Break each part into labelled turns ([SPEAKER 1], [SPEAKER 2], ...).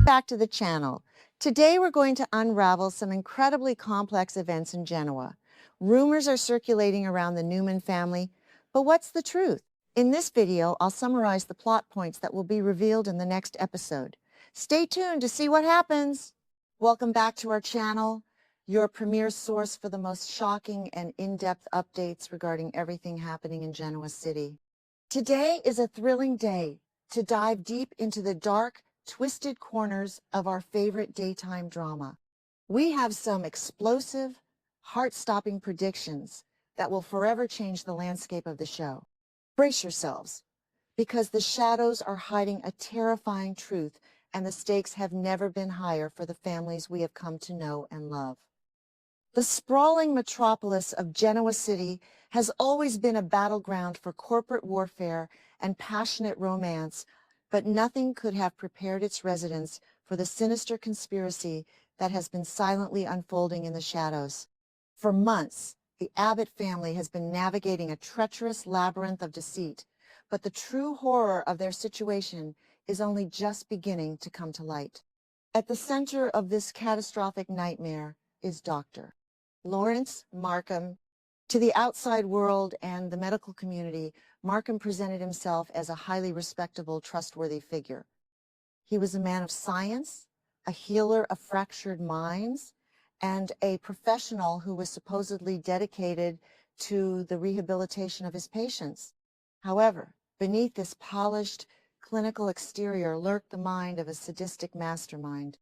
[SPEAKER 1] Back to the channel. Today we're going to unravel some incredibly complex events in Genoa. Rumors are circulating around the Newman family, but what's the truth? In this video, I'll summarize the plot points that will be revealed in the next episode. Stay tuned to see what happens. Welcome back to our channel, your premier source for the most shocking and in-depth updates regarding everything happening in Genoa City. Today is a thrilling day to dive deep into the dark, twisted corners of our favorite daytime drama. We have some explosive, heart-stopping predictions that will forever change the landscape of the show. Brace yourselves, because the shadows are hiding a terrifying truth, and the stakes have never been higher for the families we have come to know and love. The sprawling metropolis of Genoa City has always been a battleground for corporate warfare and passionate romance, but nothing could have prepared its residents for the sinister conspiracy that has been silently unfolding in the shadows. For months, the Abbott family has been navigating a treacherous labyrinth of deceit, but the true horror of their situation is only just beginning to come to light. At the center of this catastrophic nightmare is Dr. Lawrence Markham. To the outside world and the medical community, Markham presented himself as a highly respectable, trustworthy figure. He was a man of science, a healer of fractured minds, and a professional who was supposedly dedicated to the rehabilitation of his patients. However, beneath this polished, clinical exterior lurked the mind of a sadistic mastermind.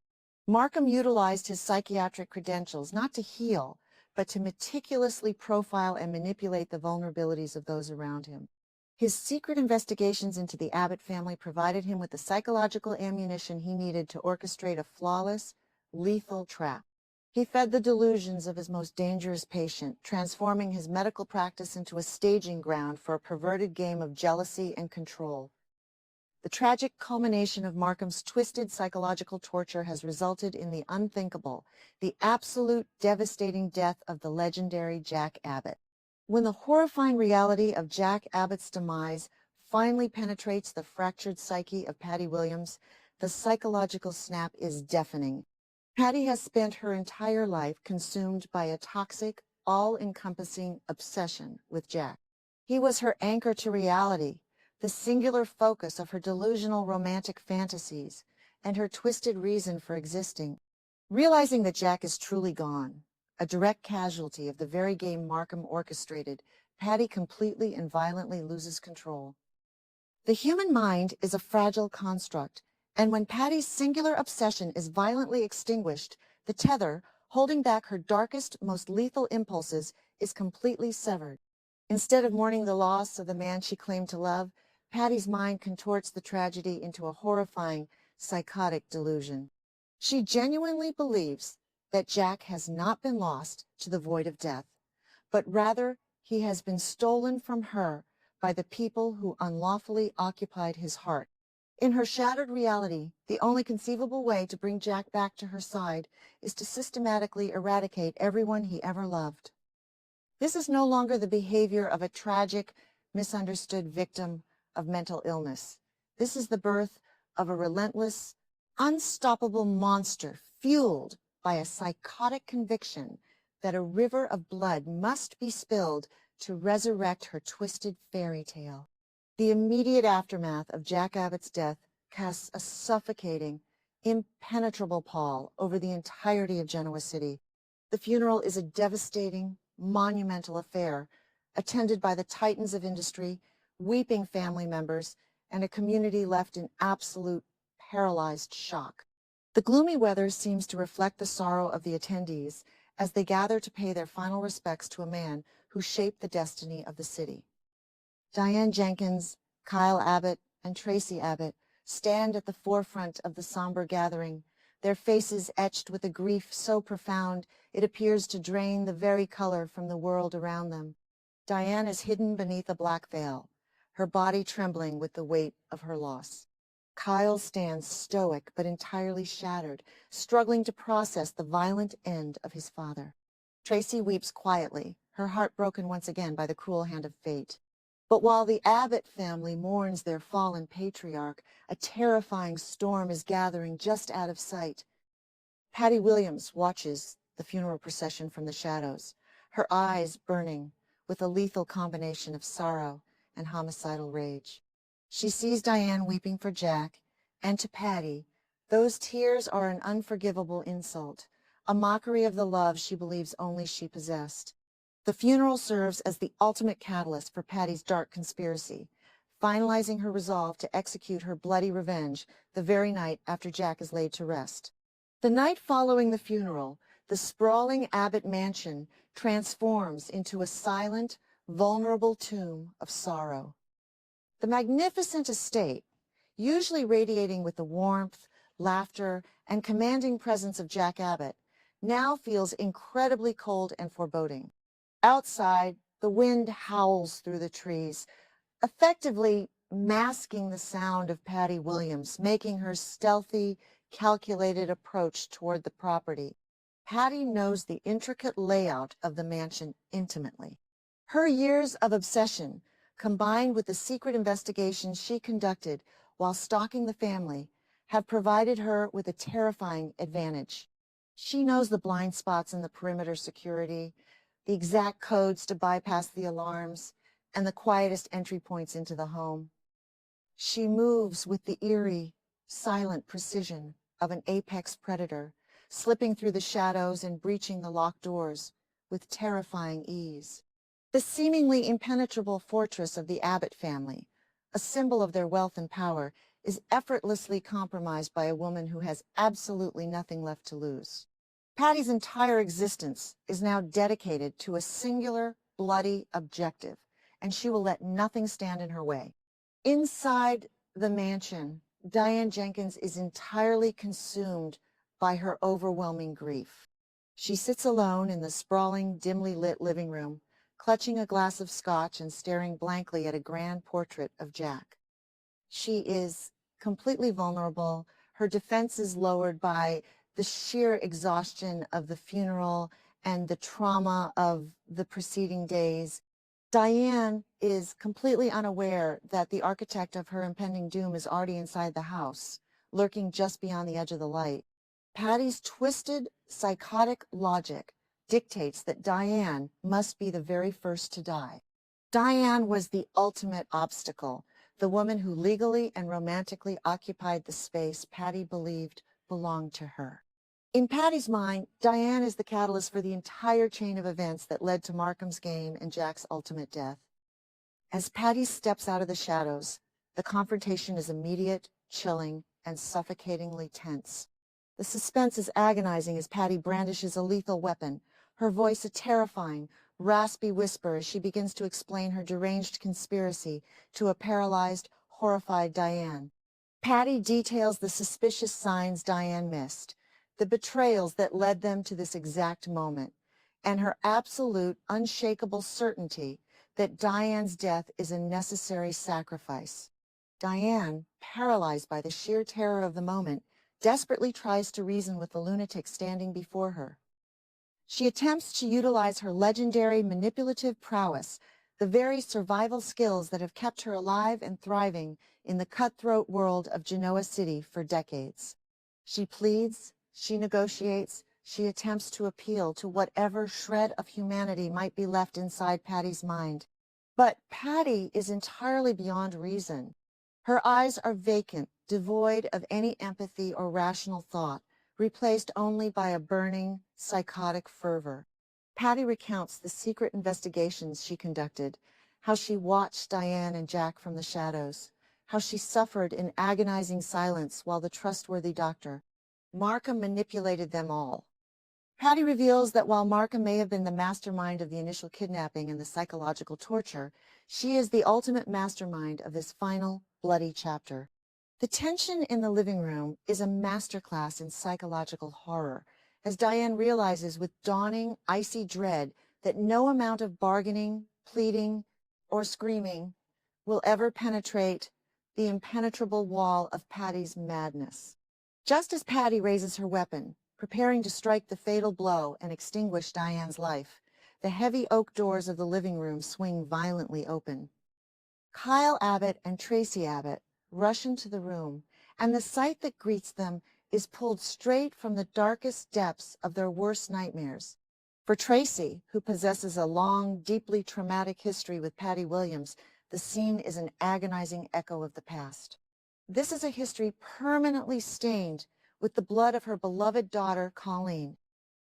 [SPEAKER 1] Markham utilized his psychiatric credentials not to heal, but to meticulously profile and manipulate the vulnerabilities of those around him. His secret investigations into the Abbott family provided him with the psychological ammunition he needed to orchestrate a flawless, lethal trap. He fed the delusions of his most dangerous patient, transforming his medical practice into a staging ground for a perverted game of jealousy and control. The tragic culmination of Markham's twisted psychological torture has resulted in the unthinkable, the absolute devastating death of the legendary Jack Abbott. When the horrifying reality of Jack Abbott's demise finally penetrates the fractured psyche of Patty Williams, the psychological snap is deafening. Patty has spent her entire life consumed by a toxic, all-encompassing obsession with Jack. He was her anchor to reality, the singular focus of her delusional romantic fantasies, and her twisted reason for existing. Realizing that Jack is truly gone, a direct casualty of the very game Markham orchestrated, Patty completely and violently loses control. The human mind is a fragile construct, and when Patty's singular obsession is violently extinguished, the tether, holding back her darkest, most lethal impulses, is completely severed. Instead of mourning the loss of the man she claimed to love, Patty's mind contorts the tragedy into a horrifying, psychotic delusion. She genuinely believes that Jack has not been lost to the void of death, but rather he has been stolen from her by the people who unlawfully occupied his heart. In her shattered reality, the only conceivable way to bring Jack back to her side is to systematically eradicate everyone he ever loved. This is no longer the behavior of a tragic, misunderstood victim of mental illness. This is the birth of a relentless, unstoppable monster fueled by a psychotic conviction that a river of blood must be spilled to resurrect her twisted fairy tale. The immediate aftermath of Jack Abbott's death casts a suffocating, impenetrable pall over the entirety of Genoa City. The funeral is a devastating, monumental affair, attended by the titans of industry, weeping family members, and a community left in absolute, paralyzed shock. The gloomy weather seems to reflect the sorrow of the attendees as they gather to pay their final respects to a man who shaped the destiny of the city. Diane Jenkins, Kyle Abbott, and Tracy Abbott stand at the forefront of the somber gathering, their faces etched with a grief so profound it appears to drain the very color from the world around them. Diane is hidden beneath a black veil, her body trembling with the weight of her loss. Kyle stands stoic but entirely shattered, struggling to process the violent end of his father. Tracy weeps quietly, her heart broken once again by the cruel hand of fate. But while the Abbott family mourns their fallen patriarch, a terrifying storm is gathering just out of sight. Patty Williams watches the funeral procession from the shadows, her eyes burning with a lethal combination of sorrow and homicidal rage. She sees Diane weeping for Jack, and to Patty, those tears are an unforgivable insult, a mockery of the love she believes only she possessed. The funeral serves as the ultimate catalyst for Patty's dark conspiracy, finalizing her resolve to execute her bloody revenge the very night after Jack is laid to rest. The night following the funeral, the sprawling Abbott mansion transforms into a silent, vulnerable tomb of sorrow. The magnificent estate, usually radiating with the warmth, laughter, and commanding presence of Jack Abbott, now feels incredibly cold and foreboding. Outside, the wind howls through the trees, effectively masking the sound of Patty Williams, making her stealthy, calculated approach toward the property. Patty knows the intricate layout of the mansion intimately. Her years of obsession, combined with the secret investigations she conducted while stalking the family, have provided her with a terrifying advantage. She knows the blind spots in the perimeter security, the exact codes to bypass the alarms, and the quietest entry points into the home. She moves with the eerie, silent precision of an apex predator, slipping through the shadows and breaching the locked doors with terrifying ease. The seemingly impenetrable fortress of the Abbott family, a symbol of their wealth and power, is effortlessly compromised by a woman who has absolutely nothing left to lose. Patty's entire existence is now dedicated to a singular, bloody objective, and she will let nothing stand in her way. Inside the mansion, Diane Jenkins is entirely consumed by her overwhelming grief. She sits alone in the sprawling, dimly lit living room, clutching a glass of scotch and staring blankly at a grand portrait of Jack. She is completely vulnerable. Her defense is lowered by the sheer exhaustion of the funeral and the trauma of the preceding days. Diane is completely unaware that the architect of her impending doom is already inside the house, lurking just beyond the edge of the light. Patty's twisted, psychotic logic dictates that Diane must be the very first to die. Diane was the ultimate obstacle, the woman who legally and romantically occupied the space Patty believed belonged to her. In Patty's mind, Diane is the catalyst for the entire chain of events that led to Markham's game and Jack's ultimate death. As Patty steps out of the shadows, the confrontation is immediate, chilling, and suffocatingly tense. The suspense is agonizing as Patty brandishes a lethal weapon, her voice a terrifying, raspy whisper as she begins to explain her deranged conspiracy to a paralyzed, horrified Diane. Patty details the suspicious signs Diane missed, the betrayals that led them to this exact moment, and her absolute, unshakable certainty that Diane's death is a necessary sacrifice. Diane, paralyzed by the sheer terror of the moment, desperately tries to reason with the lunatic standing before her. She attempts to utilize her legendary manipulative prowess, the very survival skills that have kept her alive and thriving in the cutthroat world of Genoa City for decades. She pleads, she negotiates, she attempts to appeal to whatever shred of humanity might be left inside Patty's mind. But Patty is entirely beyond reason. Her eyes are vacant, devoid of any empathy or rational thought, replaced only by a burning, psychotic fervor. Patty recounts the secret investigations she conducted, how she watched Diane and Jack from the shadows, how she suffered in agonizing silence while the trustworthy doctor, Markham, manipulated them all. Patty reveals that while Markham may have been the mastermind of the initial kidnapping and the psychological torture, she is the ultimate mastermind of this final, bloody chapter. The tension in the living room is a masterclass in psychological horror, as Diane realizes with dawning, icy dread that no amount of bargaining, pleading, or screaming will ever penetrate the impenetrable wall of Patty's madness. Just as Patty raises her weapon, preparing to strike the fatal blow and extinguish Diane's life, the heavy oak doors of the living room swing violently open. Kyle Abbott and Tracy Abbott rush into the room, and the sight that greets them is pulled straight from the darkest depths of their worst nightmares. For Tracy, who possesses a long, deeply traumatic history with Patty Williams, the scene is an agonizing echo of the past. This is a history permanently stained with the blood of her beloved daughter, Colleen.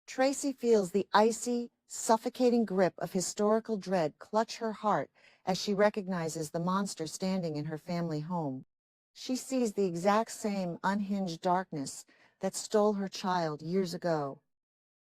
[SPEAKER 1] Tracy feels the icy, suffocating grip of historical dread clutch her heart as she recognizes the monster standing in her family home. She sees the exact same unhinged darkness that stole her child years ago.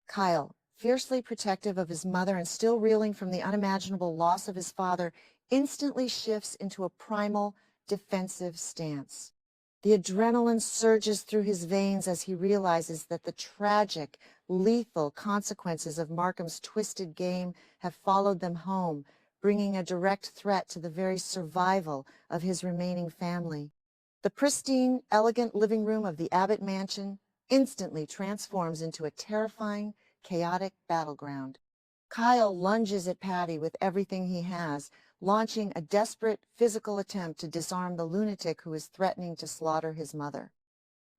[SPEAKER 1] Kyle, fiercely protective of his mother and still reeling from the unimaginable loss of his father, instantly shifts into a primal, defensive stance. The adrenaline surges through his veins as he realizes that the tragic, lethal consequences of Markham's twisted game have followed them home, bringing a direct threat to the very survival of his remaining family. The pristine, elegant living room of the Abbott mansion instantly transforms into a terrifying, chaotic battleground. Kyle lunges at Patty with everything he has, launching a desperate physical attempt to disarm the lunatic who is threatening to slaughter his mother.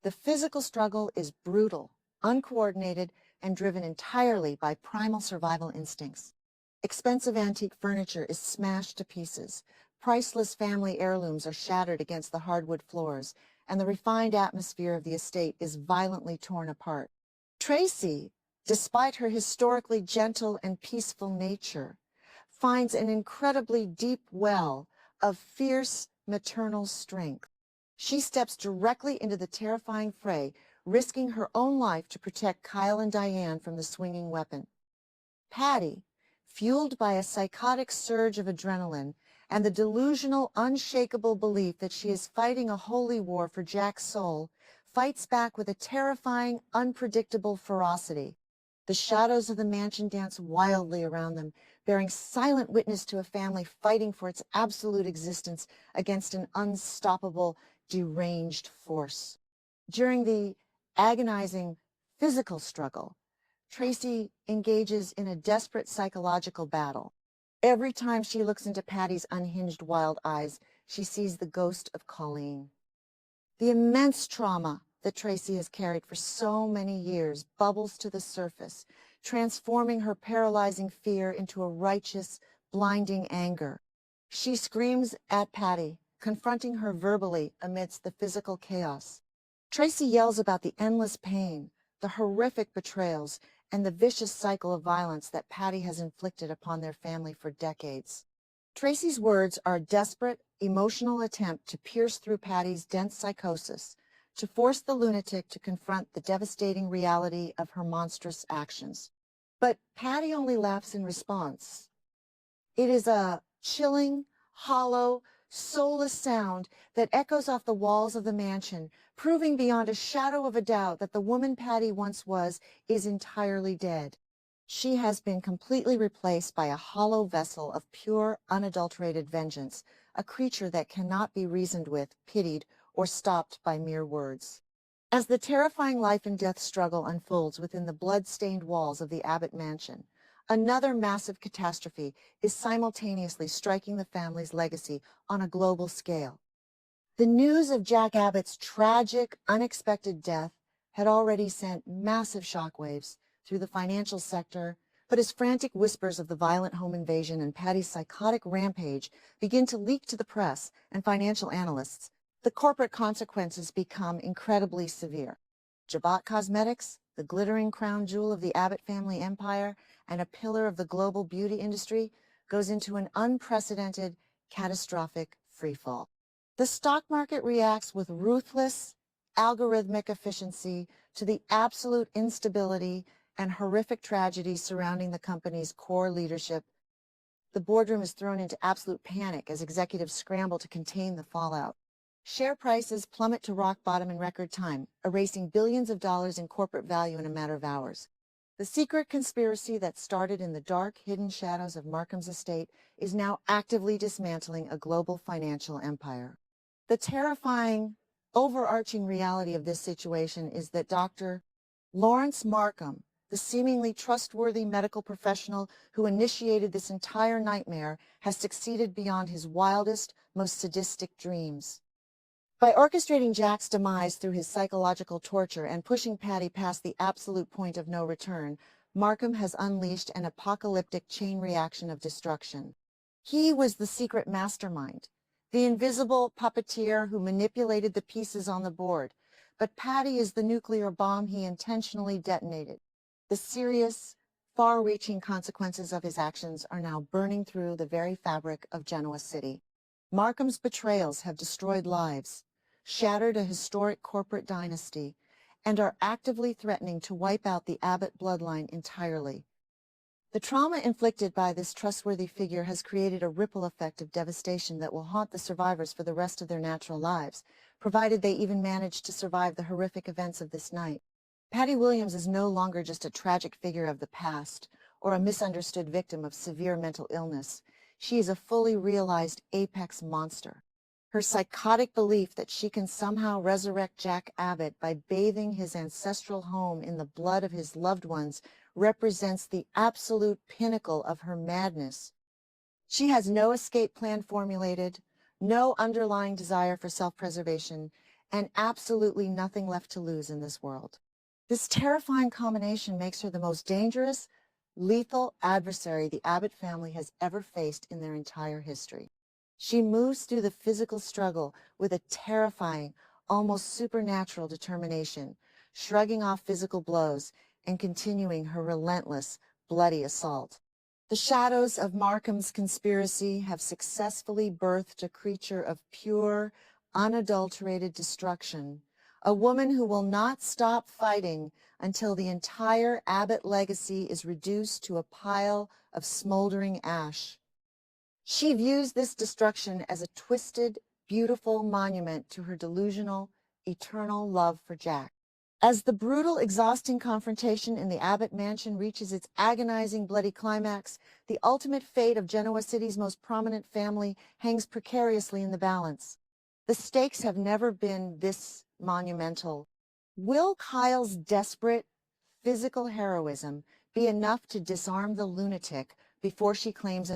[SPEAKER 1] The physical struggle is brutal, uncoordinated, and driven entirely by primal survival instincts. Expensive antique furniture is smashed to pieces. Priceless family heirlooms are shattered against the hardwood floors, and the refined atmosphere of the estate is violently torn apart. Tracy, despite her historically gentle and peaceful nature, finds an incredibly deep well of fierce maternal strength. She steps directly into the terrifying fray, risking her own life to protect Kyle and Diane from the swinging weapon. Patty, fueled by a psychotic surge of adrenaline and the delusional, unshakable belief that she is fighting a holy war for Jack's soul, fights back with a terrifying, unpredictable ferocity. The shadows of the mansion dance wildly around them, bearing silent witness to a family fighting for its absolute existence against an unstoppable, deranged force. During the agonizing physical struggle, Tracy engages in a desperate psychological battle. Every time she looks into Patty's unhinged wild eyes, she sees the ghost of Colleen. The immense trauma that Tracy has carried for so many years bubbles to the surface, transforming her paralyzing fear into a righteous, blinding anger. She screams at Patty, confronting her verbally amidst the physical chaos. Tracy yells about the endless pain, the horrific betrayals, and the vicious cycle of violence that Patty has inflicted upon their family for decades. Tracy's words are a desperate, emotional attempt to pierce through Patty's dense psychosis, to force the lunatic to confront the devastating reality of her monstrous actions. But Patty only laughs in response. It is a chilling, hollow, soulless sound that echoes off the walls of the mansion, proving beyond a shadow of a doubt that the woman Patty once was is entirely dead. She has been completely replaced by a hollow vessel of pure, unadulterated vengeance, a creature that cannot be reasoned with, pitied, or stopped by mere words. As the terrifying life and death struggle unfolds within the blood-stained walls of the Abbott mansion, another massive catastrophe is simultaneously striking the family's legacy on a global scale. The news of Jack Abbott's tragic, unexpected death had already sent massive shockwaves through the financial sector, but as frantic whispers of the violent home invasion and Patty's psychotic rampage begin to leak to the press and financial analysts, the corporate consequences become incredibly severe. Abbott Cosmetics, the glittering crown jewel of the Abbott family empire and a pillar of the global beauty industry, goes into an unprecedented, catastrophic freefall. The stock market reacts with ruthless, algorithmic efficiency to the absolute instability and horrific tragedies surrounding the company's core leadership. The boardroom is thrown into absolute panic as executives scramble to contain the fallout. Share prices plummet to rock bottom in record time, erasing billions of dollars in corporate value in a matter of hours. The secret conspiracy that started in the dark, hidden shadows of Markham's estate is now actively dismantling a global financial empire. The terrifying, overarching reality of this situation is that Dr. Lawrence Markham, the seemingly trustworthy medical professional who initiated this entire nightmare, has succeeded beyond his wildest, most sadistic dreams. By orchestrating Jack's demise through his psychological torture and pushing Patty past the absolute point of no return, Markham has unleashed an apocalyptic chain reaction of destruction. He was the secret mastermind, the invisible puppeteer who manipulated the pieces on the board, but Patty is the nuclear bomb he intentionally detonated. The serious, far-reaching consequences of his actions are now burning through the very fabric of Genoa City. Markham's betrayals have destroyed lives, shattered a historic corporate dynasty, and are actively threatening to wipe out the Abbott bloodline entirely. The trauma inflicted by this trustworthy figure has created a ripple effect of devastation that will haunt the survivors for the rest of their natural lives, provided they even manage to survive the horrific events of this night. Patty Williams is no longer just a tragic figure of the past or a misunderstood victim of severe mental illness. She is a fully realized apex monster. Her psychotic belief that she can somehow resurrect Jack Abbott by bathing his ancestral home in the blood of his loved ones represents the absolute pinnacle of her madness. She has no escape plan formulated, no underlying desire for self-preservation, and absolutely nothing left to lose in this world. This terrifying combination makes her the most dangerous, lethal adversary the Abbott family has ever faced in their entire history. She moves through the physical struggle with a terrifying, almost supernatural determination, shrugging off physical blows and continuing her relentless, bloody assault. The shadows of Markham's conspiracy have successfully birthed a creature of pure, unadulterated destruction, a woman who will not stop fighting until the entire Abbott legacy is reduced to a pile of smoldering ash. She views this destruction as a twisted, beautiful monument to her delusional, eternal love for Jack. As the brutal, exhausting confrontation in the Abbott mansion reaches its agonizing, bloody climax, the ultimate fate of Genoa City's most prominent family hangs precariously in the balance. The stakes have never been this monumental. Will Kyle's desperate, physical heroism be enough to disarm the lunatic before she claims